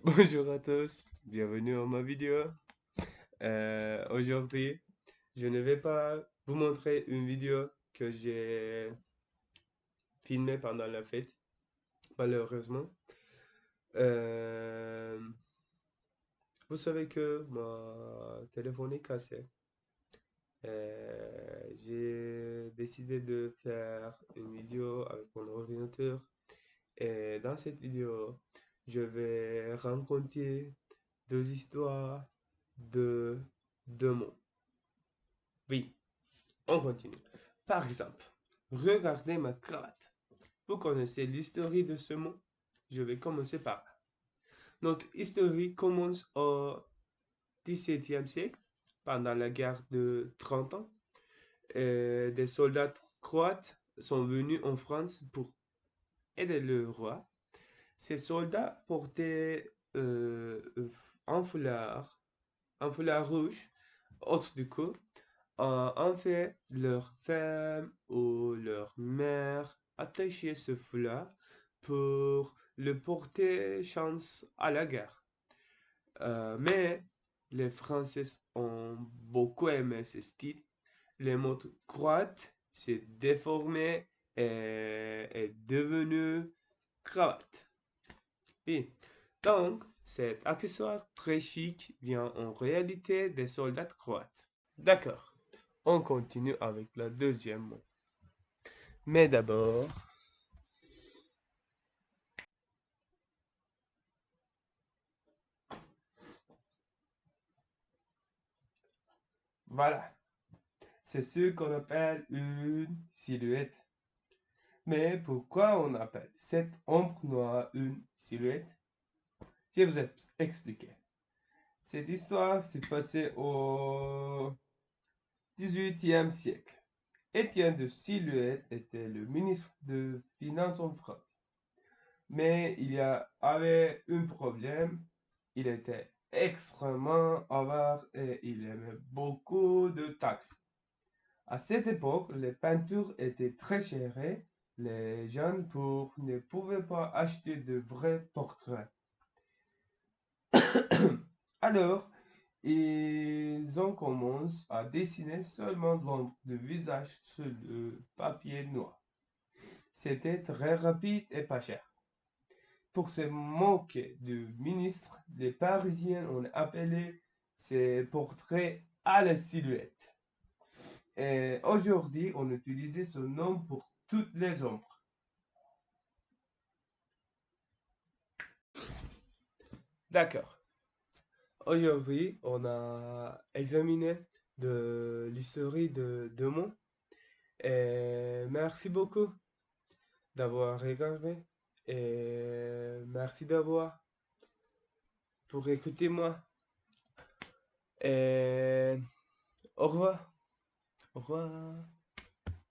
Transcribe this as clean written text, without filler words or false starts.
Bonjour à tous, bienvenue dans ma vidéo. Aujourd'hui, je ne vais pas vous montrer une vidéo que j'ai filmée pendant la fête, malheureusement. Euh, Vous savez que mon téléphone est cassé. J'ai décidé de faire une vidéo avec mon ordinateur. Et dans cette vidéo, je vais raconter deux histoires de deux mots. Oui, on continue. Par exemple, regardez ma cravate. Vous connaissez l'histoire de ce mot? Je vais commencer par là. Notre histoire commence au XVIIe siècle, pendant la guerre de 30 ans. Des soldats croates sont venus en France pour aider le roi. Ces soldats portaient un foulard, un foulard rouge autour du cou. En fait, leur femme ou leur mère attachait ce foulard pour le porter chance à la guerre. Mais les Français ont beaucoup aimé ce style. Les mots croate s'est déformé et est devenu cravate. Oui. Donc, cet accessoire très chic vient en réalité des soldats croates. D'accord. On continue avec la deuxième mot. Mais d'abord, voilà. C'est ce qu'on appelle une silhouette. Mais pourquoi on appelle cette ombre noire une silhouette? Je vais vous expliquer. Cette histoire s'est passée au XVIIIe siècle. Étienne de Silhouette était le ministre de Finances en France. Mais avait un problème. Il était extrêmement avare et il aimait beaucoup de taxes. À cette époque, les peintures étaient très chères. Les gens pauvres ne pouvaient pas acheter de vrais portraits. Alors, ils ont commencé à dessiner seulement l'ombre de visage sur le papier noir. C'était très rapide et pas cher. Pour se moquer du ministre, les Parisiens ont appelé ces portraits à la silhouette. Et aujourd'hui, on utilise ce nom pour toutes les ombres. D'accord. Aujourd'hui, on a examiné de l'histoire de mots. Et merci beaucoup d'avoir regardé. Et merci d'avoir pour écouter moi. Et au revoir. Au revoir.